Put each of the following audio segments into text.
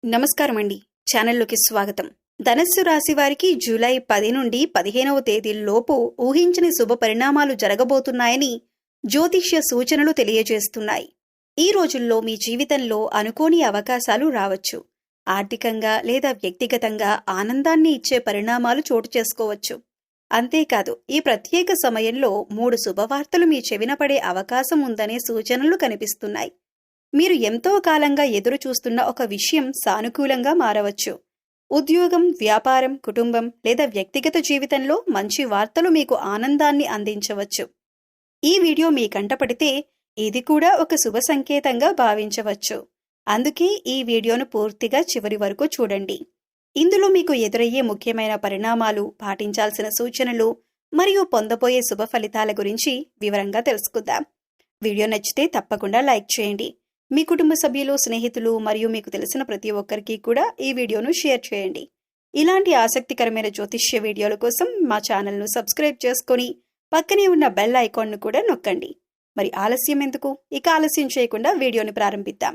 నమస్కారం అండి. ఛానల్లోకి స్వాగతం. ధనస్సు రాశి వారికి జూలై 10 నుండి 15వ తేదీలోపు ఊహించని శుభ పరిణామాలు జరగబోతున్నాయని జ్యోతిష్య సూచనలు తెలియజేస్తున్నాయి. ఈ రోజుల్లో మీ జీవితంలో అనుకోని అవకాశాలు రావచ్చు. ఆర్థికంగా లేదా వ్యక్తిగతంగా ఆనందాన్ని ఇచ్చే పరిణామాలు చోటు చేసుకోవచ్చు. అంతేకాదు, ఈ ప్రత్యేక సమయంలో 3 శుభవార్తలు మీ చెవిన పడే అవకాశం ఉందనే సూచనలు కనిపిస్తున్నాయి. మీరు ఎంతో కాలంగా ఎదురు చూస్తున్న ఒక విషయం సానుకూలంగా మారవచ్చు. ఉద్యోగం, వ్యాపారం, కుటుంబం లేదా వ్యక్తిగత జీవితంలో మంచి వార్తలు మీకు ఆనందాన్ని అందించవచ్చు. ఈ వీడియో మీ కంటపడితే ఇది కూడా ఒక శుభ సంకేతంగా భావించవచ్చు. అందుకే ఈ వీడియోను పూర్తిగా చివరి వరకు చూడండి. ఇందులో మీకు ఎదురయ్యే ముఖ్యమైన పరిణామాలు, పాటించాల్సిన సూచనలు మరియు పొందబోయే శుభ ఫలితాల గురించి వివరంగా తెలుసుకుందాం. వీడియో నచ్చితే తప్పకుండా లైక్ చేయండి. మీ కుటుంబ సభ్యులు, స్నేహితులు మరియు మీకు తెలిసిన ప్రతి ఒక్కరికి కూడా ఈ వీడియోను షేర్ చేయండి. ఇలాంటి ఆసక్తికరమైన జ్యోతిష్య వీడియోల కోసం మా ఛానల్ను సబ్స్క్రైబ్ చేసుకొని పక్కనే ఉన్న బెల్ ఐకాన్ను కూడా నొక్కండి. మరి ఆలస్యం ఎందుకు? ఇక ఆలస్యం చేయకుండా వీడియోని ప్రారంభిద్దాం.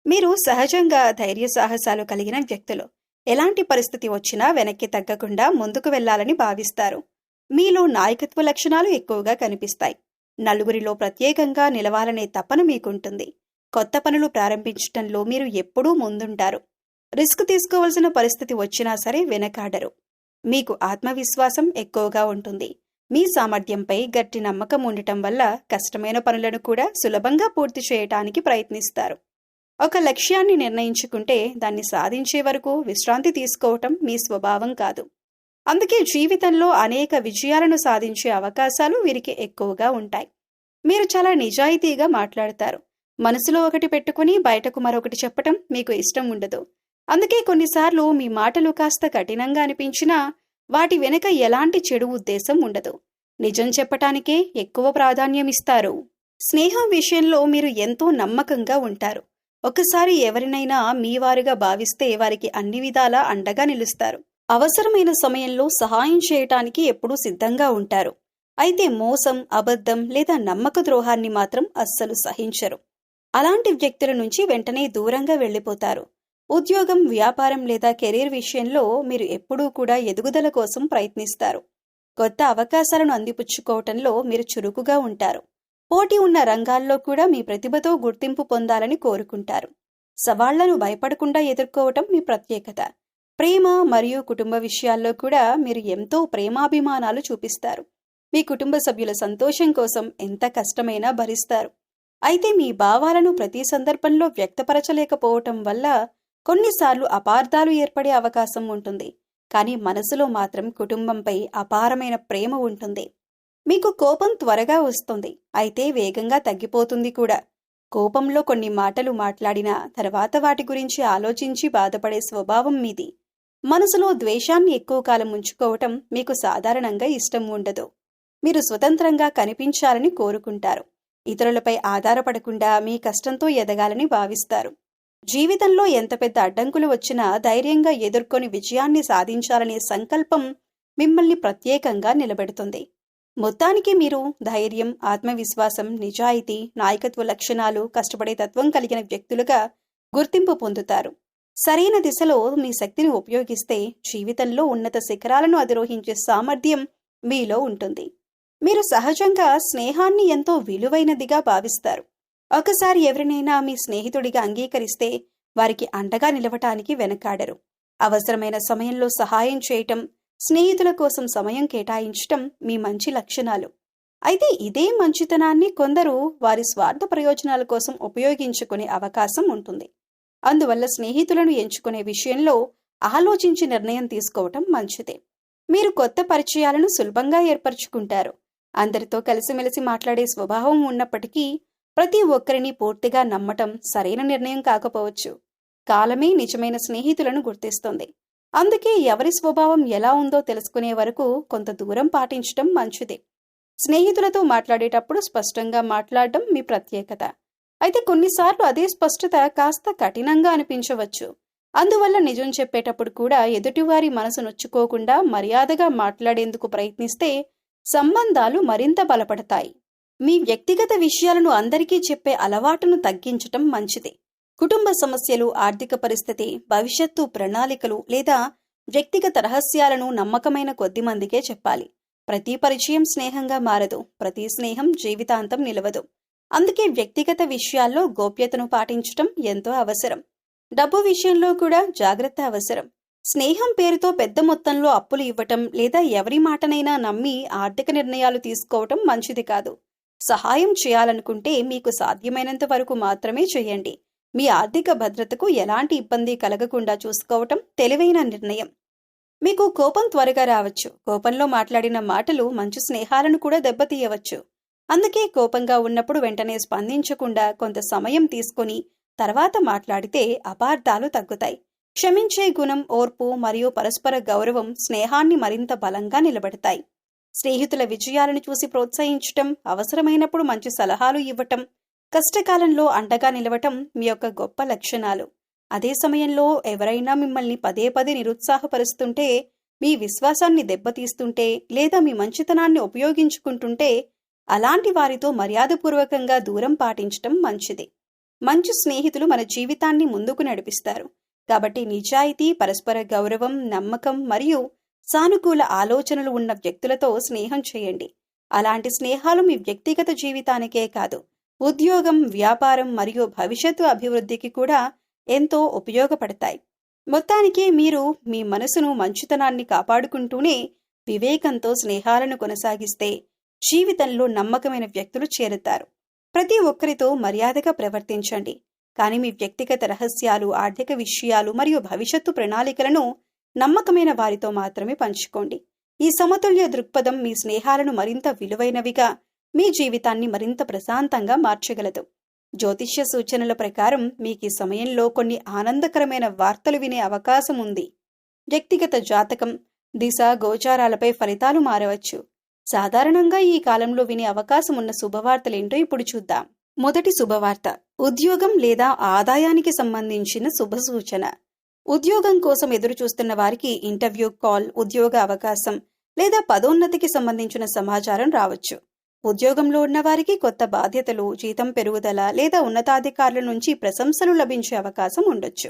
మీరు సహజంగా ధైర్య సాహసాలు కలిగిన వ్యక్తులు. ఎలాంటి పరిస్థితి వచ్చినా వెనక్కి తగ్గకుండా ముందుకు వెళ్లాలని భావిస్తారు. మీలో నాయకత్వ లక్షణాలు ఎక్కువగా కనిపిస్తాయి. నలుగురిలో ప్రత్యేకంగా నిలవాలనే తపన మీకుంటుంది. కొత్త పనులు ప్రారంభించడంలో మీరు ఎప్పుడూ ముందుంటారు. రిస్క్ తీసుకోవాల్సిన పరిస్థితి వచ్చినా సరే వెనకాడరు. మీకు ఆత్మవిశ్వాసం ఎక్కువగా ఉంటుంది. మీ సామర్థ్యంపై గట్టి నమ్మకం ఉండటం వల్ల కష్టమైన పనులను కూడా సులభంగా పూర్తి చేయటానికి ప్రయత్నిస్తారు. ఒక లక్ష్యాన్ని నిర్ణయించుకుంటే దాన్ని సాధించే వరకు విశ్రాంతి తీసుకోవటం మీ స్వభావం కాదు. అందుకే జీవితంలో అనేక విజయాలను సాధించే అవకాశాలు వీరికి ఎక్కువగా ఉంటాయి. మీరు చాలా నిజాయితీగా మాట్లాడతారు. మనసులో ఒకటి పెట్టుకుని బయటకు మరొకటి చెప్పటం మీకు ఇష్టం ఉండదు. అందుకే కొన్నిసార్లు మీ మాటలు కాస్త కఠినంగా అనిపించినా వాటి వెనుక ఎలాంటి చెడు ఉద్దేశం ఉండదు. నిజం చెప్పటానికే ఎక్కువ ప్రాధాన్యం ఇస్తారు. స్నేహం విషయంలో మీరు ఎంతో నమ్మకంగా ఉంటారు. ఒకసారి ఎవరినైనా మీ వారుగా భావిస్తే వారికి అన్ని విధాలా అండగా నిలుస్తారు. అవసరమైన సమయంలో సహాయం చేయటానికి ఎప్పుడూ సిద్ధంగా ఉంటారు. అయితే మోసం, అబద్ధం లేదా నమ్మక ద్రోహాన్ని మాత్రం అస్సలు సహించరు. అలాంటి వ్యక్తుల నుంచి వెంటనే దూరంగా వెళ్లిపోతారు. ఉద్యోగం, వ్యాపారం లేదా కెరీర్ విషయంలో మీరు ఎప్పుడూ కూడా ఎదుగుదల కోసం ప్రయత్నిస్తారు. కొత్త అవకాశాలను అందిపుచ్చుకోవటంలో మీరు చురుకుగా ఉంటారు. పోటీ ఉన్న రంగాల్లో కూడా మీ ప్రతిభతో గుర్తింపు పొందాలని కోరుకుంటారు. సవాళ్లను భయపడకుండా ఎదుర్కోవటం మీ ప్రత్యేకత. ప్రేమ మరియు కుటుంబ విషయాల్లో కూడా మీరు ఎంతో ప్రేమాభిమానాలు చూపిస్తారు. మీ కుటుంబ సభ్యుల సంతోషం కోసం ఎంత కష్టమైనా భరిస్తారు. అయితే మీ భావాలను ప్రతి సందర్భంలో వ్యక్తపరచలేకపోవటం వల్ల కొన్నిసార్లు అపార్థాలు ఏర్పడే అవకాశం ఉంటుంది. కానీ మనసులో మాత్రం కుటుంబంపై అపారమైన ప్రేమ ఉంటుంది. మీకు కోపం త్వరగా వస్తుంది, అయితే వేగంగా తగ్గిపోతుంది కూడా. కోపంలో కొన్ని మాటలు మాట్లాడినా తర్వాత వాటి గురించి ఆలోచించి బాధపడే స్వభావం మీది. మనసులో ద్వేషాన్ని ఎక్కువ కాలం ఉంచుకోవటం మీకు సాధారణంగా ఇష్టం ఉండదు. మీరు స్వతంత్రంగా కనిపించాలని కోరుకుంటారు. ఇతరులపై ఆధారపడకుండా మీ కష్టంతో ఎదగాలని భావిస్తారు. జీవితంలో ఎంత పెద్ద అడ్డంకులు వచ్చినా ధైర్యంగా ఎదుర్కొని విజయాన్ని సాధించాలనే సంకల్పం మిమ్మల్ని ప్రత్యేకంగా నిలబెడుతుంది. మొత్తానికి మీరు ధైర్యం, ఆత్మవిశ్వాసం, నిజాయితీ, నాయకత్వ లక్షణాలు, కష్టపడే తత్వం కలిగిన వ్యక్తులుగా గుర్తింపు పొందుతారు. సరైన దిశలో మీ శక్తిని ఉపయోగిస్తే జీవితంలో ఉన్నత శిఖరాలను అధిరోహించే సామర్థ్యం మీలో ఉంటుంది. మీరు సహజంగా స్నేహాన్ని ఎంతో విలువైనదిగా భావిస్తారు. ఒకసారి ఎవరినైనా మీ స్నేహితుడిగా అంగీకరిస్తే వారికి అండగా నిలవటానికి వెనకాడరు. అవసరమైన సమయంలో సహాయం చేయటం, స్నేహితుల కోసం సమయం కేటాయించటం మీ మంచి లక్షణాలు. అయితే ఇదే మంచితనాన్ని కొందరు వారి స్వార్థ ప్రయోజనాల కోసం ఉపయోగించుకునే అవకాశం ఉంటుంది. అందువల్ల స్నేహితులను ఎంచుకునే విషయంలో ఆలోచించి నిర్ణయం తీసుకోవటం మంచిదే. మీరు కొత్త పరిచయాలను సులభంగా ఏర్పరచుకుంటారు. అందరితో కలిసిమెలిసి మాట్లాడే స్వభావం ఉన్నప్పటికీ ప్రతి ఒక్కరిని పూర్తిగా నమ్మటం సరైన నిర్ణయం కాకపోవచ్చు. కాలమే నిజమైన స్నేహితులను గుర్తిస్తుంది. అందుకే ఎవరి స్వభావం ఎలా ఉందో తెలుసుకునే వరకు కొంత దూరం పాటించటం మంచిది. స్నేహితులతో మాట్లాడేటప్పుడు స్పష్టంగా మాట్లాడటం మీ ప్రత్యేకత. అయితే కొన్నిసార్లు అదే స్పష్టత కాస్త కఠినంగా అనిపించవచ్చు. అందువల్ల నిజం చెప్పేటప్పుడు కూడా ఎదుటివారి మనసు నొచ్చుకోకుండా మర్యాదగా మాట్లాడేందుకు ప్రయత్నిస్తే సంబంధాలు మరింత బలపడతాయి. మీ వ్యక్తిగత విషయాలను అందరికీ చెప్పే అలవాటును తగ్గించటం మంచిది. కుటుంబ సమస్యలు, ఆర్థిక పరిస్థితి, భవిష్యత్తు ప్రణాళికలు లేదా వ్యక్తిగత రహస్యాలను నమ్మకమైన కొద్ది మందికే చెప్పాలి. ప్రతి పరిచయం స్నేహంగా మారదు. ప్రతి స్నేహం జీవితాంతం నిలవదు. అందుకే వ్యక్తిగత విషయాల్లో గోప్యతను పాటించటం ఎంతో అవసరం. డబ్బు విషయంలో కూడా జాగ్రత్త అవసరం. స్నేహం పేరుతో పెద్ద మొత్తంలో అప్పులు ఇవ్వటం లేదా ఎవరి మాటనైనా నమ్మి ఆర్థిక నిర్ణయాలు తీసుకోవటం మంచిది కాదు. సహాయం చేయాలనుకుంటే మీకు సాధ్యమైనంత వరకు మాత్రమే చేయండి. మీ ఆర్థిక భద్రతకు ఎలాంటి ఇబ్బంది కలగకుండా చూసుకోవటం తెలివైన నిర్ణయం. మీకు కోపం త్వరగా రావచ్చు. కోపంలో మాట్లాడిన మాటలు మంచి స్నేహాలను కూడా దెబ్బతీయవచ్చు. అందుకే కోపంగా ఉన్నప్పుడు వెంటనే స్పందించకుండా కొంత సమయం తీసుకొని తర్వాత మాట్లాడితే అపార్థాలు తగ్గుతాయి. క్షమించే గుణం, ఓర్పు మరియు పరస్పర గౌరవం స్నేహాన్ని మరింత బలంగా నిలబెడతాయి. స్నేహితుల విజయాలను చూసి ప్రోత్సహించటం, అవసరమైనప్పుడు మంచి సలహాలు ఇవ్వటం, కష్టకాలంలో అండగా నిలవటం మీ యొక్క గొప్ప లక్షణాలు. అదే సమయంలో ఎవరైనా మిమ్మల్ని పదే పదే నిరుత్సాహపరుస్తుంటే, మీ విశ్వాసాన్ని దెబ్బతీస్తుంటే లేదా మీ మంచితనాన్ని ఉపయోగించుకుంటుంటే అలాంటి వారితో మర్యాదపూర్వకంగా దూరం పాటించటం మంచిది. మంచి స్నేహితులు మన జీవితాన్ని ముందుకు నడిపిస్తారు. కాబట్టి నిజాయితీ, పరస్పర గౌరవం, నమ్మకం మరియు సానుకూల ఆలోచనలు ఉన్న వ్యక్తులతో స్నేహం చేయండి. అలాంటి స్నేహాలు మీ వ్యక్తిగత జీవితానికే కాదు, ఉద్యోగం, వ్యాపారం మరియు భవిష్యత్తు అభివృద్ధికి కూడా ఎంతో ఉపయోగపడతాయి. మొత్తానికి మీరు మీ మనసును, మంచితనాన్ని కాపాడుకుంటూనే వివేకంతో స్నేహాలను కొనసాగిస్తే జీవితంలో నమ్మకమైన వ్యక్తులు చేరుతారు. ప్రతి ఒక్కరితో మర్యాదగా ప్రవర్తించండి. కానీ మీ వ్యక్తిగత రహస్యాలు, ఆర్థిక విషయాలు మరియు భవిష్యత్తు ప్రణాళికలను నమ్మకమైన వారితో మాత్రమే పంచుకోండి. ఈ సమతుల్య దృక్పథం మీ స్నేహాలను మరింత విలువైనవిగా, మీ జీవితాన్ని మరింత ప్రశాంతంగా మార్చగలదు. జ్యోతిష్య సూచనల ప్రకారం మీకు ఈ సమయంలో కొన్ని ఆనందకరమైన వార్తలు వినే అవకాశం ఉంది. వ్యక్తిగత జాతకం, దిశ, గోచారాలపై ఫలితాలు మారవచ్చు. సాధారణంగా ఈ కాలంలో వినే అవకాశం ఉన్న శుభవార్తలేంటో ఇప్పుడు చూద్దాం. మొదటి శుభవార్త, ఉద్యోగం లేదా ఆదాయానికి సంబంధించిన శుభ సూచన. ఉద్యోగం కోసం ఎదురు చూస్తున్న వారికి ఇంటర్వ్యూ కాల్, ఉద్యోగ అవకాశం లేదా పదోన్నతికి సంబంధించిన సమాచారం రావచ్చు. ఉద్యోగంలో ఉన్న వారికి కొత్త బాధ్యతలు, జీతం పెరుగుదల లేదా ఉన్నతాధికారుల నుంచి ప్రశంసలు లభించే అవకాశం ఉండొచ్చు.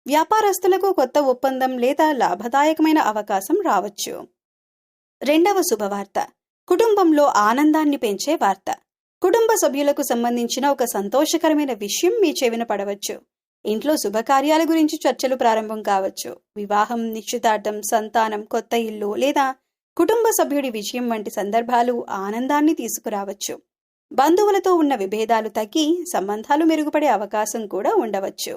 వ్యాపారస్తులకు కొత్త ఒప్పందం లేదా లాభదాయకమైన అవకాశం రావచ్చు. రెండవ శుభవార్త, కుటుంబంలో ఆనందాన్ని పెంచే వార్త. కుటుంబ సభ్యులకు సంబంధించిన ఒక సంతోషకరమైన విషయం మీ చెవిన పడవచ్చు. ఇంట్లో శుభకార్యాల గురించి చర్చలు ప్రారంభం కావచ్చు. వివాహం, నిశ్చితార్థం, సంతానం, కొత్త ఇల్లు లేదా కుటుంబ సభ్యుడి విజయం వంటి సందర్భాలు ఆనందాన్ని తీసుకురావచ్చు. బంధువులతో ఉన్న విభేదాలు తగ్గి సంబంధాలు మెరుగుపడే అవకాశం కూడా ఉండవచ్చు.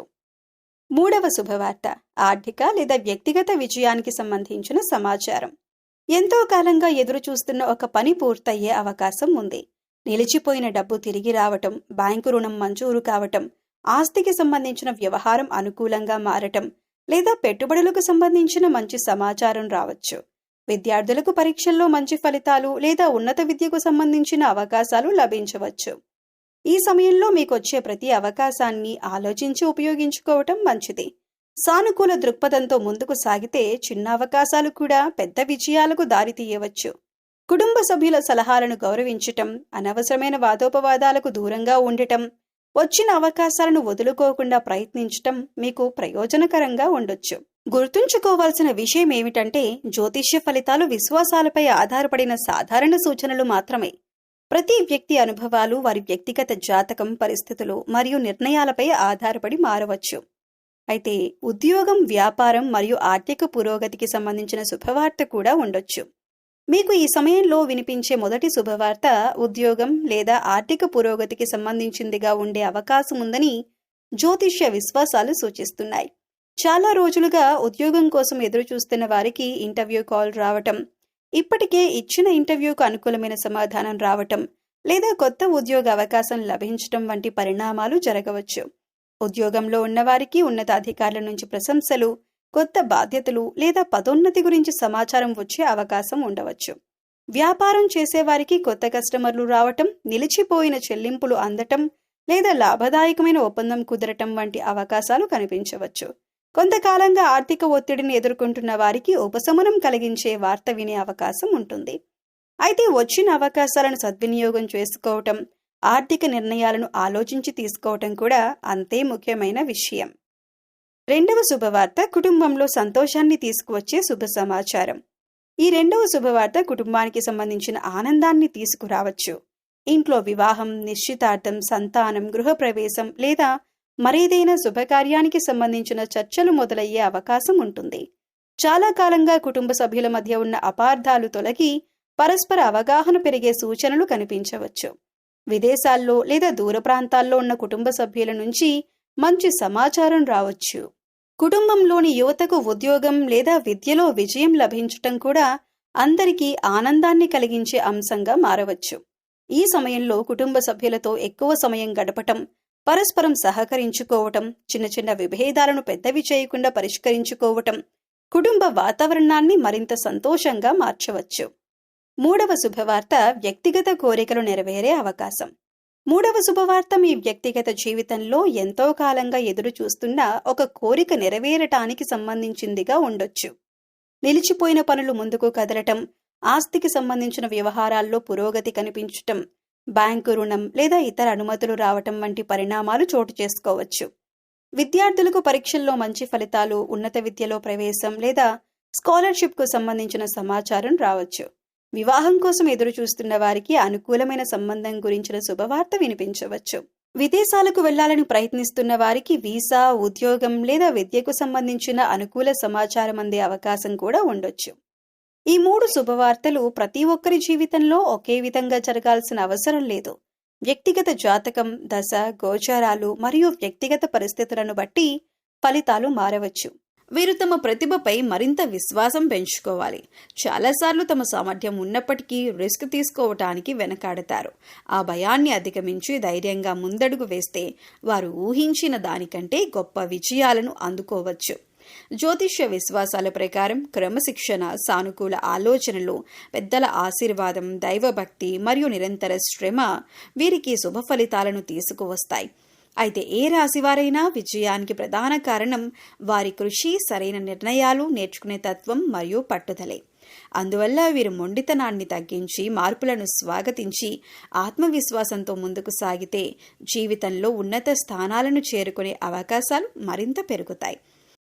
మూడవ శుభవార్త, ఆర్థిక లేదా వ్యక్తిగత విజయానికి సంబంధించిన సమాచారం. ఎంతో కాలంగా ఎదురు చూస్తున్న ఒక పని పూర్తయ్యే అవకాశం ఉంది. నిలిచిపోయిన డబ్బు తిరిగి రావటం, బ్యాంకు రుణం మంజూరు కావటం, ఆస్తికి సంబంధించిన వ్యవహారం అనుకూలంగా మారటం లేదా పెట్టుబడులకు సంబంధించిన మంచి సమాచారం రావచ్చు. విద్యార్థులకు పరీక్షల్లో మంచి ఫలితాలు లేదా ఉన్నత విద్యకు సంబంధించిన అవకాశాలు లభించవచ్చు. ఈ సమయంలో మీకొచ్చే ప్రతి అవకాశాన్ని ఆలోచించి ఉపయోగించుకోవటం మంచిది. సానుకూల దృక్పథంతో ముందుకు సాగితే చిన్న అవకాశాలు కూడా పెద్ద విజయాలకు దారితీయవచ్చు. కుటుంబ సభ్యుల సలహాలను గౌరవించటం, అనవసరమైన వాదోపవాదాలకు దూరంగా ఉండటం, వచ్చిన అవకాశాలను వదులుకోకుండా ప్రయత్నించటం మీకు ప్రయోజనకరంగా ఉండొచ్చు. గుర్తుంచుకోవాల్సిన విషయం ఏమిటంటే, జ్యోతిష్య ఫలితాలు విశ్వాసాలపై ఆధారపడిన సాధారణ సూచనలు మాత్రమే. ప్రతి వ్యక్తి అనుభవాలు వారి వ్యక్తిగత జాతకం, పరిస్థితులు మరియు నిర్ణయాలపై ఆధారపడి మారవచ్చు. అయితే ఉద్యోగం, వ్యాపారం మరియు ఆర్థిక పురోగతికి సంబంధించిన శుభవార్త కూడా ఉండొచ్చు. మీకు ఈ సమయంలో వినిపించే మొదటి శుభవార్త ఉద్యోగం లేదా ఆర్థిక పురోగతికి సంబంధించిందిగా ఉండే అవకాశం ఉందని జ్యోతిష్య విశ్వాసాలు సూచిస్తున్నాయి. చాలా రోజులుగా ఉద్యోగం కోసం ఎదురు చూస్తున్న వారికి ఇంటర్వ్యూ కాల్ రావటం, ఇప్పటికే ఇచ్చిన ఇంటర్వ్యూకు అనుకూలమైన సమాధానం రావటం లేదా కొత్త ఉద్యోగ అవకాశం లభించటం వంటి పరిణామాలు జరగవచ్చు. ఉద్యోగంలో ఉన్నవారికి ఉన్నతాధికారుల నుంచి ప్రశంసలు, కొత్త బాధ్యతలు లేదా పదోన్నతి గురించి సమాచారం వచ్చే అవకాశం ఉండవచ్చు. వ్యాపారం చేసేవారికి కొత్త కస్టమర్లు రావటం, నిలిచిపోయిన చెల్లింపులు అందటం లేదా లాభదాయకమైన ఒప్పందం కుదరటం వంటి అవకాశాలు కనిపించవచ్చు. కొంతకాలంగా ఆర్థిక ఒత్తిడిని ఎదుర్కొంటున్న వారికి ఉపశమనం కలిగించే వార్త వినే అవకాశం ఉంటుంది. అయితే వచ్చిన అవకాశాలను సద్వినియోగం చేసుకోవటం, ఆర్థిక నిర్ణయాలను ఆలోచించి తీసుకోవటం కూడా అంతే ముఖ్యమైన విషయం. రెండవ శుభవార్త కుటుంబంలో సంతోషాన్ని తీసుకువచ్చే శుభ సమాచారం. ఈ రెండవ శుభవార్త కుటుంబానికి సంబంధించిన ఆనందాన్ని తీసుకురావచ్చు. ఇంట్లో వివాహం, నిశ్చితార్థం, సంతానం, గృహప్రవేశం లేదా మరేదైనా శుభకార్యానికి సంబంధించిన చర్చలు మొదలయ్యే అవకాశం ఉంటుంది. చాలా కాలంగా కుటుంబ సభ్యుల మధ్య ఉన్న అపార్థాలు తొలగి పరస్పర అవగాహన పెరిగే సూచనలు కనిపించవచ్చు. విదేశాల్లో లేదా దూర ప్రాంతాల్లో ఉన్న కుటుంబ సభ్యుల నుంచి మంచి సమాచారం రావచ్చు. కుటుంబంలోని యువతకు ఉద్యోగం లేదా విద్యలో విజయం లభించటం కూడా అందరికీ ఆనందాన్ని కలిగించే అంశంగా మారవచ్చు. ఈ సమయంలో కుటుంబ సభ్యులతో ఎక్కువ సమయం గడపటం, పరస్పరం సహకరించుకోవటం, చిన్న చిన్న విభేదాలను పెద్దవి చేయకుండా పరిష్కరించుకోవటం కుటుంబ వాతావరణాన్ని మరింత సంతోషంగా మార్చవచ్చు. మూడవ శుభవార్త వ్యక్తిగత కోరికలు నెరవేరే అవకాశం. మూడవ శుభవార్త మీ వ్యక్తిగత జీవితంలో ఎంతో కాలంగా ఎదురు చూస్తున్న ఒక కోరిక నెరవేరటానికి సంబంధించిందిగా ఉండొచ్చు. నిలిచిపోయిన పనులు ముందుకు కదలటం, ఆస్తికి సంబంధించిన వ్యవహారాల్లో పురోగతి కనిపించటం, బ్యాంకు రుణం లేదా ఇతర అనుమతులు రావటం వంటి పరిణామాలు చోటు చేసుకోవచ్చు. విద్యార్థులకు పరీక్షల్లో మంచి ఫలితాలు, ఉన్నత విద్యలో ప్రవేశం లేదా స్కాలర్షిప్కు సంబంధించిన సమాచారం రావచ్చు. వివాహం కోసం ఎదురు చూస్తున్న వారికి అనుకూలమైన సంబంధం గురించిన శుభవార్త వినిపించవచ్చు. విదేశాలకు వెళ్లాలని ప్రయత్నిస్తున్న వారికి వీసా, ఉద్యోగం లేదా విద్యకు సంబంధించిన అనుకూల సమాచారం అందే అవకాశం కూడా ఉండొచ్చు. ఈ మూడు శుభవార్తలు ప్రతి ఒక్కరి జీవితంలో ఒకే విధంగా జరగాల్సిన అవసరం లేదు. వ్యక్తిగత జాతకం, దశ, గోచారాలు మరియు వ్యక్తిగత పరిస్థితులను బట్టి ఫలితాలు మారవచ్చు. వీరు తమ ప్రతిభపై మరింత విశ్వాసం పెంచుకోవాలి. చాలాసార్లు తమ సామర్థ్యం ఉన్నప్పటికీ రిస్క్ తీసుకోవటానికి వెనకాడతారు. ఆ భయాన్ని అధిగమించి ధైర్యంగా ముందడుగు వేస్తే వారు ఊహించిన దానికంటే గొప్ప విజయాలను అందుకోవచ్చు. జ్యోతిష్య విశ్వాసాల ప్రకారం క్రమశిక్షణ, సానుకూల ఆలోచనలు, పెద్దల ఆశీర్వాదం, దైవభక్తి మరియు నిరంతర శ్రమ వీరికి శుభ ఫలితాలను తీసుకువస్తాయి. అయితే ఏ రాశివారైనా విజయానికి ప్రధాన కారణం వారి కృషి, సరైన నిర్ణయాలు, నేర్చుకునే తత్వం మరియు పట్టుదలే. అందువల్ల వీరు మొండితనాన్ని తగ్గించి మార్పులను స్వాగతించి ఆత్మవిశ్వాసంతో ముందుకు సాగితే జీవితంలో ఉన్నత స్థానాలను చేరుకునే అవకాశాలు మరింత పెరుగుతాయి.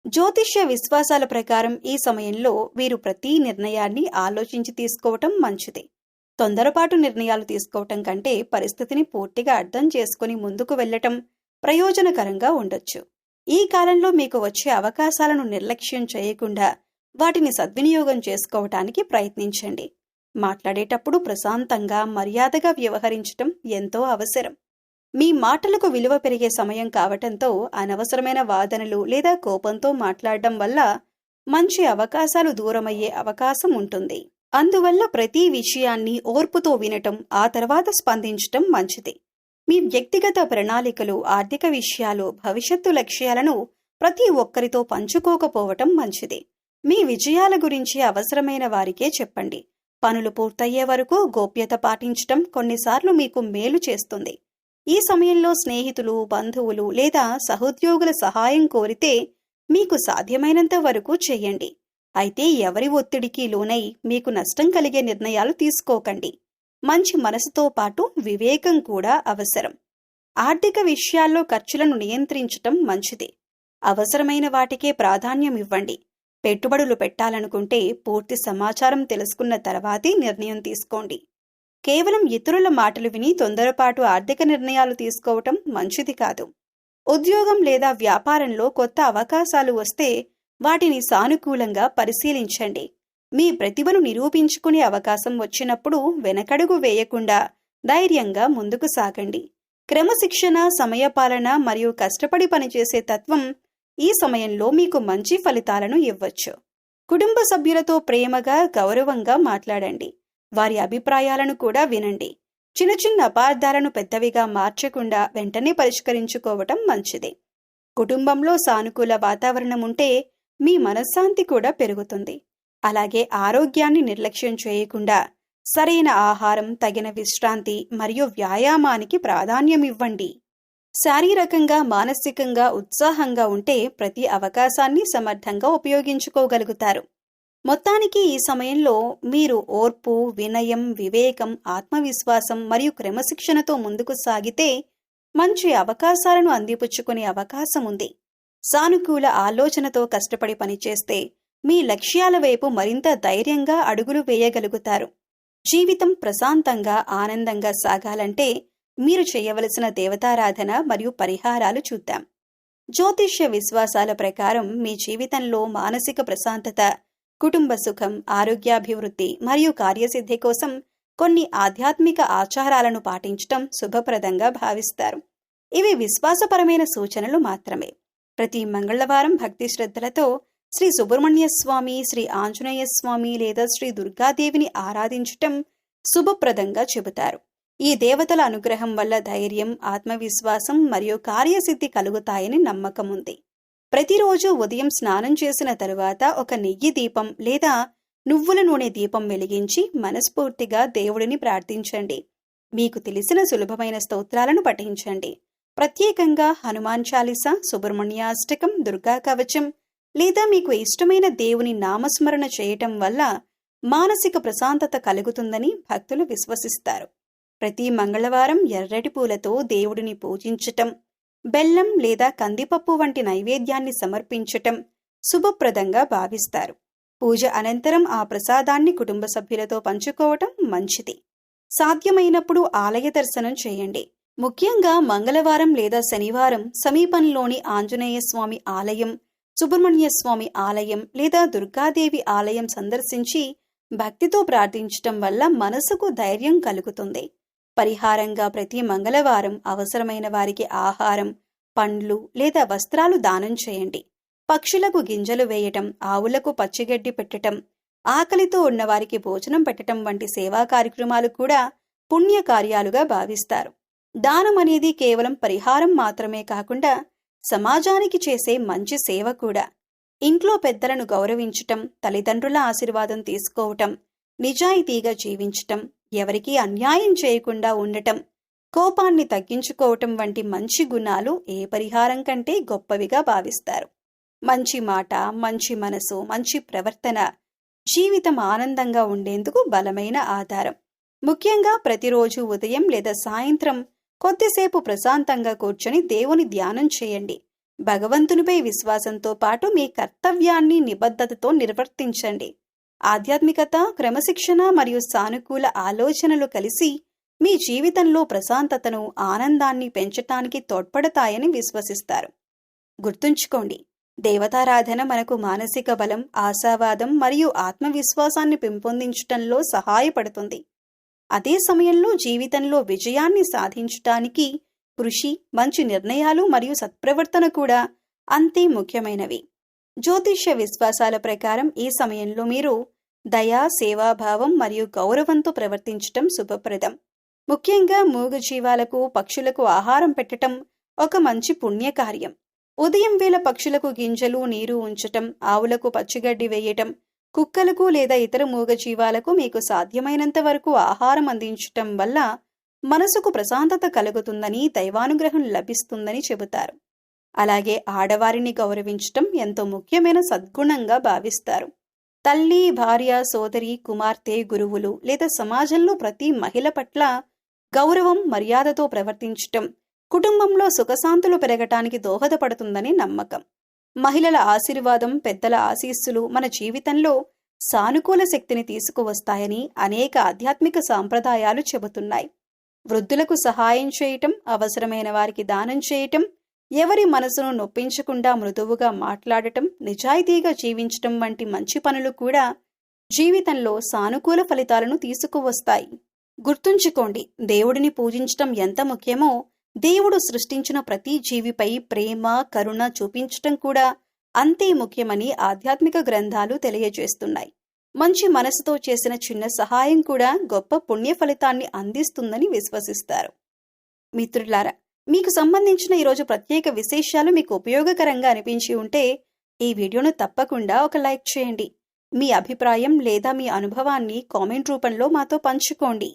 జ్యోతిష్య విశ్వాసాల ప్రకారం ఈ సమయంలో వీరు ప్రతి నిర్ణయాన్ని ఆలోచించి తీసుకోవటం మంచిది. తొందరపాటు నిర్ణయాలు తీసుకోవటం కంటే పరిస్థితిని పూర్తిగా అర్థం చేసుకుని ముందుకు వెళ్లటం ప్రయోజనకరంగా ఉండొచ్చు. ఈ కాలంలో మీకు వచ్చే అవకాశాలను నిర్లక్ష్యం చేయకుండా వాటిని సద్వినియోగం చేసుకోవటానికి ప్రయత్నించండి. మాట్లాడేటప్పుడు ప్రశాంతంగా, మర్యాదగా వ్యవహరించటం ఎంతో అవసరం. మీ మాటలకు విలువ పెరిగే సమయం కావటంతో అనవసరమైన వాదనలు లేదా కోపంతో మాట్లాడడం వల్ల మంచి అవకాశాలు దూరమయ్యే అవకాశం ఉంటుంది. అందువల్ల ప్రతి విషయాన్ని ఓర్పుతో వినటం, ఆ తర్వాత స్పందించటం మంచిది. మీ వ్యక్తిగత ప్రణాళికలు, ఆర్థిక విషయాలు, భవిష్యత్తు లక్ష్యాలను ప్రతి ఒక్కరితో పంచుకోకపోవటం మంచిది. మీ విజయాల గురించి అవసరమైన వారికే చెప్పండి. పనులు పూర్తయ్యే వరకు గోప్యత పాటించటం కొన్నిసార్లు మీకు మేలు చేస్తుంది. ఈ సమయంలో స్నేహితులు, బంధువులు లేదా సహోద్యోగుల సహాయం కోరితే మీకు సాధ్యమైనంత వరకు చేయండి. అయితే ఎవరి ఒత్తిడికి లోనై మీకు నష్టం కలిగే నిర్ణయాలు తీసుకోకండి. మంచి మనసుతో పాటు వివేకం కూడా అవసరం. ఆర్థిక విషయాల్లో ఖర్చులను నియంత్రించటం మంచిది. అవసరమైన వాటికే ప్రాధాన్యం ఇవ్వండి. పెట్టుబడులు పెట్టాలనుకుంటే పూర్తి సమాచారం తెలుసుకున్న తర్వాతే నిర్ణయం తీసుకోండి. కేవలం ఇతరుల మాటలు విని తొందరపాటు ఆర్థిక నిర్ణయాలు తీసుకోవటం మంచిది కాదు. ఉద్యోగం లేదా వ్యాపారంలో కొత్త అవకాశాలు వస్తే వాటిని సానుకూలంగా పరిశీలించండి. మీ ప్రతిభను నిరూపించుకునే అవకాశం వచ్చినప్పుడు వెనకడుగు వేయకుండా ధైర్యంగా ముందుకు సాగండి. క్రమశిక్షణ, సమయపాలన మరియు కష్టపడి పనిచేసే తత్వం ఈ సమయంలో మీకు మంచి ఫలితాలను ఇవ్వచ్చు. కుటుంబ సభ్యులతో ప్రేమగా, గౌరవంగా మాట్లాడండి. వారి అభిప్రాయాలను కూడా వినండి. చిన్న చిన్న అపార్థాలను పెద్దవిగా మార్చకుండా వెంటనే పరిష్కరించుకోవటం మంచిది. కుటుంబంలో సానుకూల వాతావరణం ఉంటే మీ మనశ్శాంతి కూడా పెరుగుతుంది. అలాగే ఆరోగ్యాన్ని నిర్లక్ష్యం చేయకుండా సరైన ఆహారం, తగిన విశ్రాంతి మరియు వ్యాయామానికి ప్రాధాన్యం ఇవ్వండి. శారీరకంగా, మానసికంగా ఉత్సాహంగా ఉంటే ప్రతి అవకాశాన్ని సమర్థంగా ఉపయోగించుకోగలుగుతారు. మొత్తానికి ఈ సమయంలో మీరు ఓర్పు, వినయం, వివేకం, ఆత్మవిశ్వాసం మరియు క్రమశిక్షణతో ముందుకు సాగితే మంచి అవకాశాలను అందిపుచ్చుకునే అవకాశం ఉంది. సానుకూల ఆలోచనతో కష్టపడి పనిచేస్తే మీ లక్ష్యాల వైపు మరింత ధైర్యంగా అడుగులు వేయగలుగుతారు. జీవితం ప్రశాంతంగా, ఆనందంగా సాగాలంటే మీరు చేయవలసిన దేవతారాధన మరియు పరిహారాలు చూద్దాం. జ్యోతిష్య విశ్వాసాల ప్రకారం మీ జీవితంలో మానసిక ప్రశాంతత, కుటుంబ సుఖం, ఆరోగ్యాభివృద్ధి మరియు కార్యసిద్ధి కోసం కొన్ని ఆధ్యాత్మిక ఆచారాలను పాటించటం శుభప్రదంగా భావిస్తారు. ఇవి విశ్వాసపరమైన సూచనలు మాత్రమే. ప్రతి మంగళవారం భక్తి శ్రద్ధలతో శ్రీ సుబ్రహ్మణ్య స్వామి, శ్రీ ఆంజనేయ స్వామి లేదా శ్రీ దుర్గాదేవిని ఆరాధించటం శుభప్రదంగా చెబుతారు. ఈ దేవతల అనుగ్రహం వల్ల ధైర్యం, ఆత్మవిశ్వాసం మరియు కార్యసిద్ధి కలుగుతాయని నమ్మకం ఉంది. ప్రతిరోజు ఉదయం స్నానం చేసిన తరువాత ఒక నెయ్యి దీపం లేదా నువ్వుల నూనె దీపం వెలిగించి మనస్ఫూర్తిగా దేవుడిని ప్రార్థించండి. మీకు తెలిసిన సులభమైన స్తోత్రాలను పఠించండి. ప్రత్యేకంగా హనుమాన్ చాలీసా, సుబ్రహ్మణ్యాష్టకం, దుర్గా కవచం లేదా మీకు ఇష్టమైన దేవుని నామస్మరణ చేయటం వల్ల మానసిక ప్రశాంతత కలుగుతుందని భక్తులు విశ్వసిస్తారు. ప్రతి మంగళవారం ఎర్రటి పూలతో దేవుడిని పూజించటం, బెల్లం లేదా కందిపప్పు వంటి నైవేద్యాన్ని సమర్పించటం శుభప్రదంగా భావిస్తారు. పూజ అనంతరం ఆ ప్రసాదాన్ని కుటుంబ సభ్యులతో పంచుకోవటం మంచిది. సాధ్యమైనప్పుడు ఆలయ దర్శనం చేయండి. ముఖ్యంగా మంగళవారం లేదా శనివారం సమీపంలోని ఆంజనేయ స్వామి ఆలయం, సుబ్రహ్మణ్య స్వామి ఆలయం లేదా దుర్గాదేవి ఆలయం సందర్శించి భక్తితో ప్రార్థించటం వల్ల మనసుకు ధైర్యం కలుగుతుంది. పరిహారంగా ప్రతి మంగళవారం అవసరమైన వారికి ఆహారం, పండ్లు లేదా వస్త్రాలు దానం చేయండి. పక్షులకు గింజలు వేయటం, ఆవులకు పచ్చిగడ్డి పెట్టటం, ఆకలితో ఉన్నవారికి భోజనం పెట్టటం వంటి సేవా కార్యక్రమాలు కూడా పుణ్యకార్యాలుగా భావిస్తారు. దానం అనేది కేవలం పరిహారం మాత్రమే కాకుండా సమాజానికి చేసే మంచి సేవ కూడా. ఇంట్లో పెద్దలను గౌరవించటం, తల్లిదండ్రుల ఆశీర్వాదం తీసుకోవటం, నిజాయితీగా జీవించటం, ఎవరికీ అన్యాయం చేయకుండా ఉండటం, కోపాన్ని తగ్గించుకోవటం వంటి మంచి గుణాలు ఏ పరిహారం కంటే గొప్పవిగా భావిస్తారు. మంచి మాట, మంచి మనసు, మంచి ప్రవర్తన జీవితం ఆనందంగా ఉండేందుకు బలమైన ఆధారం. ముఖ్యంగా ప్రతిరోజు ఉదయం లేదా సాయంత్రం కొద్దిసేపు ప్రశాంతంగా కూర్చొని దేవుని ధ్యానం చేయండి. భగవంతునిపై విశ్వాసంతో పాటు మీ కర్తవ్యాన్ని నిబద్ధతతో నిర్వర్తించండి. ఆధ్యాత్మికత, క్రమశిక్షణ మరియు సానుకూల ఆలోచనలు కలిసి మీ జీవితంలో ప్రశాంతతను, ఆనందాన్ని పెంచటానికి తోడ్పడతాయని విశ్వసిస్తారు. గుర్తుంచుకోండి, దేవతారాధన మనకు మానసిక బలం, ఆశావాదం మరియు ఆత్మవిశ్వాసాన్ని పెంపొందించటంలో సహాయపడుతుంది. అదే సమయంలో జీవితంలో విజయాన్ని సాధించటానికి కృషి, మంచి నిర్ణయాలు మరియు సత్ప్రవర్తన కూడా అంతే ముఖ్యమైనవి. జ్యోతిష్య విశ్వాసాల ప్రకారం ఈ సమయంలో మీరు దయ, సేవాభావం మరియు గౌరవంతో ప్రవర్తించటం శుభప్రదం. ముఖ్యంగా మూగజీవాలకు, పక్షులకు ఆహారం పెట్టటం ఒక మంచి పుణ్యకార్యం. ఉదయం వేళ పక్షులకు గింజలు, నీరు ఉంచటం, ఆవులకు పచ్చిగడ్డి వేయటం, కుక్కలకు లేదా ఇతర మూగజీవాలకు మీకు సాధ్యమైనంత వరకు ఆహారం అందించటం వల్ల మనసుకు ప్రశాంతత కలుగుతుందని, దైవానుగ్రహం లభిస్తుందని చెబుతారు. అలాగే ఆడవారిని గౌరవించటం ఎంతో ముఖ్యమైన సద్గుణంగా భావిస్తారు. తల్లి, భార్య, సోదరి, కుమార్తె, గురువులు లేదా సమాజంలో ప్రతి మహిళ పట్ల గౌరవం, మర్యాదతో ప్రవర్తించటం కుటుంబంలో సుఖశాంతులు పెరగటానికి దోహదపడుతుందని నమ్మకం. మహిళల ఆశీర్వాదం, పెద్దల ఆశీస్సులు మన జీవితంలో సానుకూల శక్తిని తీసుకువస్తాయని అనేక ఆధ్యాత్మిక సాంప్రదాయాలు చెబుతున్నాయి. వృద్ధులకు సహాయం చేయటం, అవసరమైన వారికి దానం చేయటం, ఎవరి మనసును నొప్పించకుండా మృదువుగా మాట్లాడటం, నిజాయితీగా జీవించటం వంటి మంచి పనులు కూడా జీవితంలో సానుకూల ఫలితాలను తీసుకువస్తాయి. గుర్తుంచుకోండి, దేవుడిని పూజించటం ఎంత ముఖ్యమో దేవుడు సృష్టించిన ప్రతి జీవిపై ప్రేమ, కరుణ చూపించటం కూడా అంతే ముఖ్యమని ఆధ్యాత్మిక గ్రంథాలు తెలియజేస్తున్నాయి. మంచి మనసుతో చేసిన చిన్న సహాయం కూడా గొప్ప పుణ్య ఫలితాన్ని అందిస్తుందని విశ్వసిస్తారు. మిత్రులారా, మీకు సంబంధించిన ఈరోజు ప్రత్యేక విశేషాలు మీకు ఉపయోగకరంగా అనిపించి ఉంటే ఈ వీడియోను తప్పకుండా ఒక లైక్ చేయండి. మీ అభిప్రాయం లేదా మీ అనుభవాన్ని కామెంట్ రూపంలో మాతో పంచుకోండి.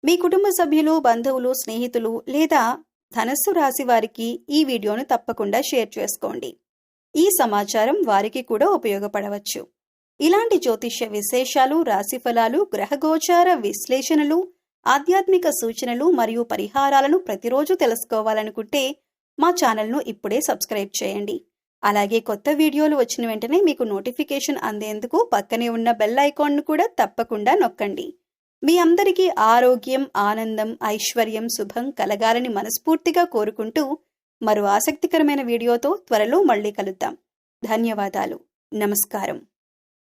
మీ కుటుంబ సభ్యులు, బంధువులు, స్నేహితులు లేదా ధనస్సు రాశి వారికి ఈ వీడియోను తప్పకుండా షేర్ చేసుకోండి. ఈ సమాచారం వారికి కూడా ఉపయోగపడవచ్చు. ఇలాంటి జ్యోతిష్య విశేషాలు, రాశిఫలాలు, గ్రహగోచార విశ్లేషణలు, ఆధ్యాత్మిక సూచనలు మరియు పరిహారాలను ప్రతిరోజు తెలుసుకోవాలనుకుంటే మా ఛానల్ను ఇప్పుడే సబ్స్క్రైబ్ చేయండి. అలాగే కొత్త వీడియోలు వచ్చిన వెంటనే మీకు నోటిఫికేషన్ అందేందుకు పక్కనే ఉన్న బెల్ ఐకాన్ను కూడా తప్పకుండా నొక్కండి. మీ అందరికీ ఆరోగ్యం, ఆనందం, ఐశ్వర్యం, శుభం కలగాలని మనస్ఫూర్తిగా కోరుకుంటూ మరో ఆసక్తికరమైన వీడియోతో త్వరలో మళ్ళీ కలుద్దాం. ధన్యవాదాలు. నమస్కారం.